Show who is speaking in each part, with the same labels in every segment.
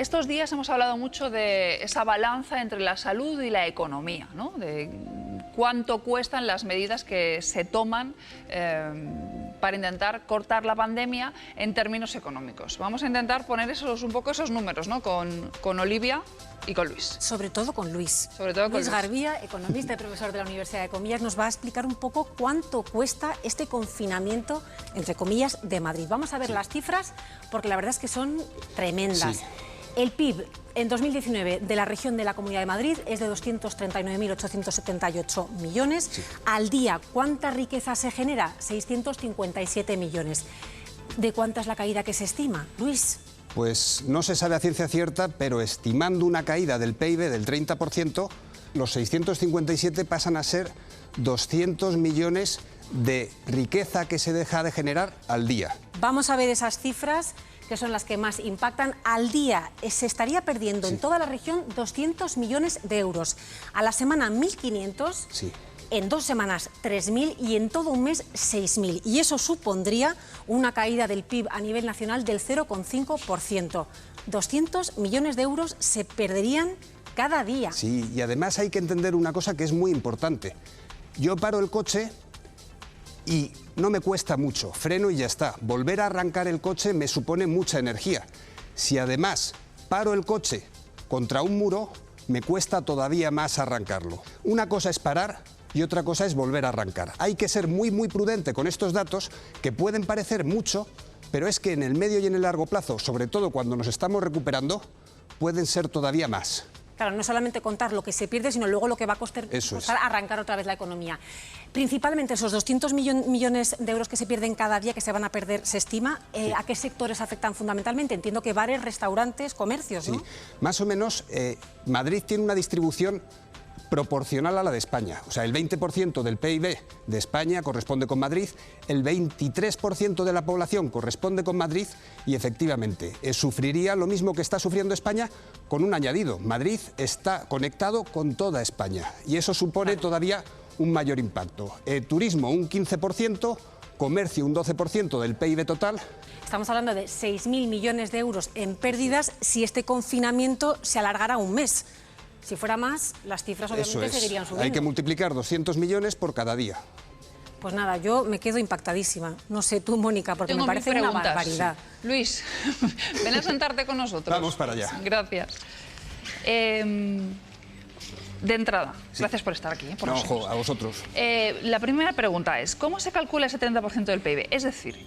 Speaker 1: Estos días hemos hablado mucho de esa balanza entre la salud y la economía, ¿no? De cuánto cuestan las medidas que se toman para intentar cortar la pandemia en términos económicos. Vamos a intentar poner un poco esos números, ¿no? Con Olivia y con Luis.
Speaker 2: Sobre todo con Luis.
Speaker 1: Sobre todo con
Speaker 2: Luis Garbía, economista y profesor de la Universidad de Comillas, nos va a explicar un poco cuánto cuesta este confinamiento, entre comillas, de Madrid. Vamos a ver las cifras, porque la verdad es que son tremendas.
Speaker 3: Sí.
Speaker 2: El PIB en 2019 de la región de la Comunidad de Madrid es de 239.878 millones.
Speaker 3: Sí.
Speaker 2: Al día, ¿cuánta riqueza se genera? 657 millones. ¿De cuánta es la caída que se estima, Luis?
Speaker 3: Pues no se sabe a ciencia cierta, pero estimando una caída del PIB del 30%, los 657 pasan a ser 200 millones de riqueza que se deja de generar al día.
Speaker 2: Vamos a ver esas cifras, que son las que más impactan. Al día se estaría perdiendo en toda la región 200 millones de euros. A la semana 1.500,
Speaker 3: Sí.
Speaker 2: en 2 semanas 3.000 y en todo un mes 6.000. Y eso supondría una caída del PIB a nivel nacional del 0,5%. 200 millones de euros se perderían cada día.
Speaker 3: Sí, y además hay que entender una cosa que es muy importante. Yo paro el coche y no me cuesta mucho, freno y ya está. Volver a arrancar el coche me supone mucha energía. Si además paro el coche contra un muro, me cuesta todavía más arrancarlo. Una cosa es parar y otra cosa es volver a arrancar. Hay que ser muy prudente con estos datos, que pueden parecer mucho, pero es que en el medio y en el largo plazo, sobre todo cuando nos estamos recuperando, pueden ser todavía más.
Speaker 2: Claro, no solamente contar lo que se pierde, sino luego lo que va a costar arrancar otra vez la economía. Principalmente esos 200 millones de euros que se pierden cada día, que se van a perder, se estima.
Speaker 3: Sí.
Speaker 2: ¿A qué sectores afectan fundamentalmente? Entiendo que bares, restaurantes, comercios, ¿no?
Speaker 3: Sí, más o menos Madrid tiene una distribución proporcional a la de España. O sea, el 20% del PIB de España corresponde con Madrid, el 23% de la población corresponde con Madrid y efectivamente sufriría lo mismo que está sufriendo España, con un añadido. Madrid está conectado con toda España y eso supone todavía un mayor impacto. Turismo un 15%, comercio un 12% del PIB total.
Speaker 2: Estamos hablando de 6.000 millones de euros en pérdidas si este confinamiento se alargara un mes. Si fuera más, las cifras obviamente seguirían subiendo.
Speaker 3: Hay que multiplicar 200 millones por cada día.
Speaker 2: Pues nada, yo me quedo impactadísima. No sé tú, Mónica, porque me parece una barbaridad.
Speaker 1: Sí. Luis, ven a sentarte con nosotros.
Speaker 3: Vamos para allá.
Speaker 1: Gracias. De entrada, gracias por estar aquí. Por
Speaker 3: Ojo, a vosotros.
Speaker 1: La primera pregunta es, ¿cómo se calcula ese 30% del PIB? Es decir,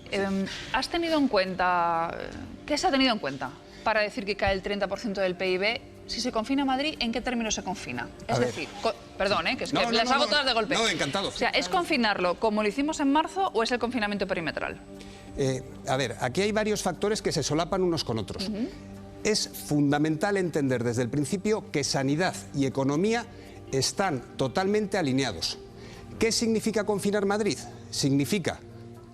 Speaker 1: ¿has tenido en cuenta, qué se ha tenido en cuenta para decir que cae el 30% del PIB? Si se confina Madrid, ¿en qué términos se confina? Es decir, perdón, que es que las hago todas de golpe.
Speaker 3: No, encantado.
Speaker 1: O sea, ¿es confinarlo como lo hicimos en marzo o es el confinamiento perimetral?
Speaker 3: A ver, aquí hay varios factores que se solapan unos con otros. Es fundamental entender desde el principio que sanidad y economía están totalmente alineados. ¿Qué significa confinar Madrid? Significa,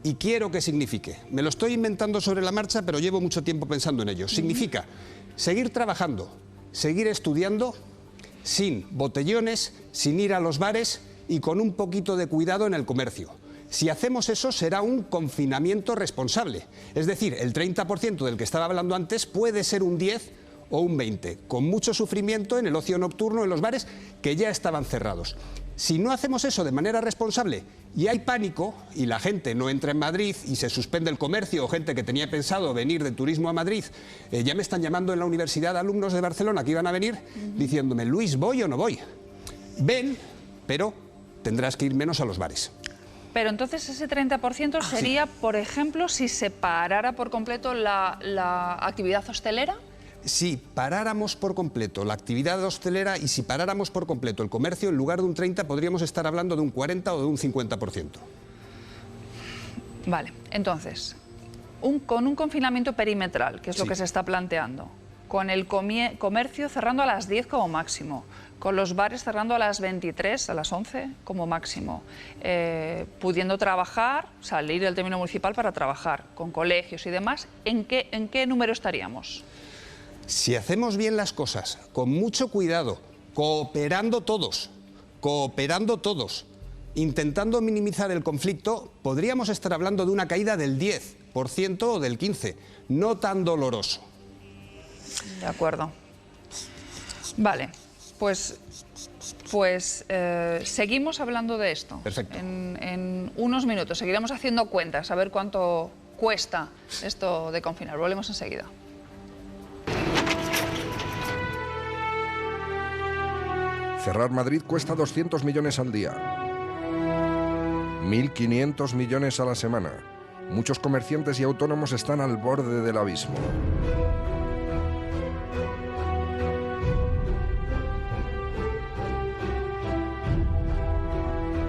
Speaker 3: y quiero que signifique, me lo estoy inventando sobre la marcha, pero llevo mucho tiempo pensando en ello, significa seguir trabajando, seguir estudiando, sin botellones, sin ir a los bares y con un poquito de cuidado en el comercio. Si hacemos eso será un confinamiento responsable. Es decir, el 30% del que estaba hablando antes puede ser un 10 o un 20, con mucho sufrimiento en el ocio nocturno, en los bares que ya estaban cerrados. Si no hacemos eso de manera responsable y hay pánico y la gente no entra en Madrid y se suspende el comercio, o gente que tenía pensado venir de turismo a Madrid, ya me están llamando en la universidad alumnos de Barcelona que iban a venir diciéndome, Luis, ¿voy o no voy? Ven, pero tendrás que ir menos a los bares.
Speaker 1: Pero entonces ese 30% sería, por ejemplo, si se parara por completo la actividad hostelera.
Speaker 3: Si paráramos por completo la actividad hostelera y si paráramos por completo el comercio, en lugar de un 30 podríamos estar hablando de un 40 o de un 50%.
Speaker 1: Vale, entonces, con un confinamiento perimetral, que es lo que se está planteando, con el comercio cerrando a las 10 como máximo, con los bares cerrando a las 23, a las 11 como máximo, pudiendo trabajar, salir del término municipal para trabajar, con colegios y demás, ¿en qué número estaríamos?
Speaker 3: Si hacemos bien las cosas, con mucho cuidado, cooperando todos, intentando minimizar el conflicto, podríamos estar hablando de una caída del 10% o del 15%, no tan doloroso.
Speaker 1: De acuerdo. Vale, pues seguimos hablando de esto.
Speaker 3: Perfecto.
Speaker 1: En unos minutos seguiremos haciendo cuentas, a ver cuánto cuesta esto de confinar. Volvemos enseguida.
Speaker 4: Cerrar Madrid cuesta 200 millones al día. 1.500 millones a la semana. Muchos comerciantes y autónomos están al borde del abismo.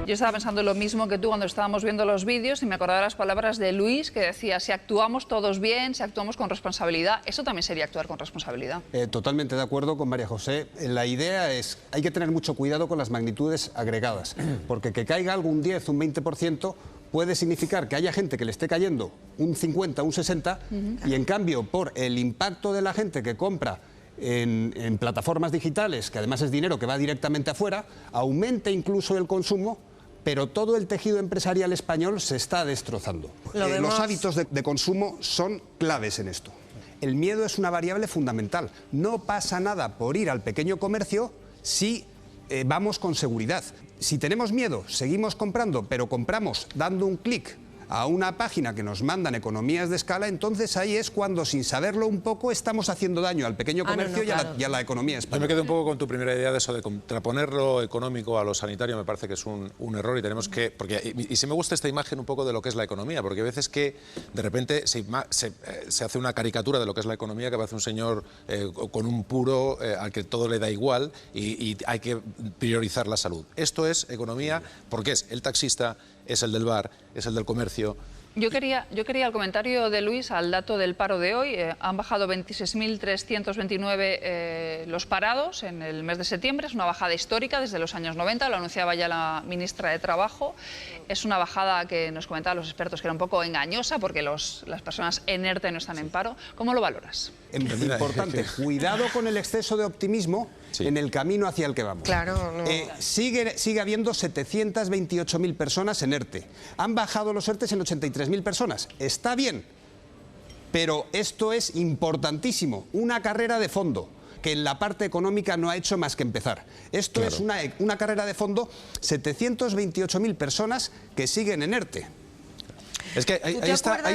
Speaker 1: Yo estaba pensando lo mismo que tú cuando estábamos viendo los vídeos y me acordaba de las palabras de Luis que decía, si actuamos todos bien, si actuamos con responsabilidad, eso también sería actuar con responsabilidad.
Speaker 3: Totalmente de acuerdo con María José. La idea es, hay que tener mucho cuidado con las magnitudes agregadas, porque que caiga algo un 10, un 20%, puede significar que haya gente que le esté cayendo un 50, un 60, y en cambio por el impacto de la gente que compra en plataformas digitales, que además es dinero que va directamente afuera, aumente incluso el consumo, pero todo el tejido empresarial español se está destrozando. Los hábitos de consumo son claves en esto. El miedo es una variable fundamental. No pasa nada por ir al pequeño comercio si vamos con seguridad. Si tenemos miedo, seguimos comprando, pero compramos dando un clic a una página que nos mandan economías de escala, entonces ahí es cuando, sin saberlo un poco, estamos haciendo daño al pequeño comercio y a la economía española.
Speaker 5: Yo me quedo un poco con tu primera idea de eso, de contraponer lo económico a lo sanitario. Me parece que es un error y tenemos que... Y sí me gusta esta imagen un poco de lo que es la economía, porque a veces que de repente se hace una caricatura de lo que es la economía, que aparece un señor con un puro al que todo le da igual y hay que priorizar la salud. Esto es economía porque es el taxista, es el del bar, es el del comercio.
Speaker 1: Yo quería el comentario de Luis al dato del paro de hoy. Han bajado 26.329 los parados en el mes de septiembre. Es una bajada histórica desde los años 90, lo anunciaba ya la ministra de Trabajo. Es una bajada que nos comentaban los expertos que era un poco engañosa porque las personas en ERTE no están en paro. ¿Cómo lo valoras?
Speaker 3: Importante, cuidado con el exceso de optimismo en el camino hacia el que vamos.
Speaker 6: Claro, no.
Speaker 3: Sigue habiendo 728.000 personas en ERTE. Han bajado los ERTEs en 83.000 personas. Está bien, pero esto es importantísimo. Una carrera de fondo que en la parte económica no ha hecho más que empezar. Esto es una carrera de fondo, 728.000 personas que siguen en ERTE.
Speaker 5: Es que ahí está la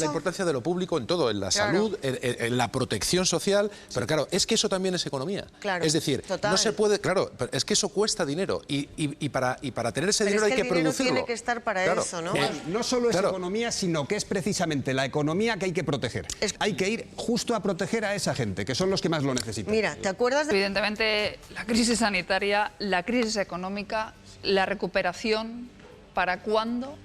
Speaker 5: importancia de lo público en todo, en la salud, en la protección social, pero claro, es que eso también es economía.
Speaker 6: Claro,
Speaker 5: es decir, no se puede, claro, es que eso cuesta dinero y para tener ese dinero hay que producirlo.
Speaker 6: El dinero tiene que estar para eso, ¿no?
Speaker 3: No solo es economía, sino que es precisamente la economía que hay que proteger. Hay que ir justo a proteger a esa gente, que son los que más lo necesitan.
Speaker 6: Mira, ¿te acuerdas de...?
Speaker 1: Evidentemente, la crisis sanitaria, la crisis económica, la recuperación, ¿para cuándo?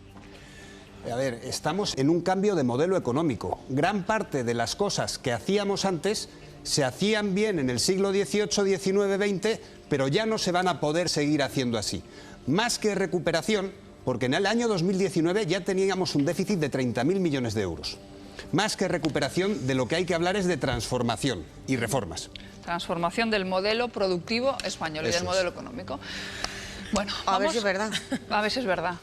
Speaker 3: A ver, estamos en un cambio de modelo económico. Gran parte de las cosas que hacíamos antes se hacían bien en el siglo XVIII, XIX, XX, pero ya no se van a poder seguir haciendo así. Más que recuperación, porque en el año 2019 ya teníamos un déficit de 30.000 millones de euros. Más que recuperación, de lo que hay que hablar es de transformación y reformas.
Speaker 1: Transformación del modelo productivo español y del modelo económico. Bueno,
Speaker 6: a ver si es verdad.
Speaker 1: A ver si es verdad.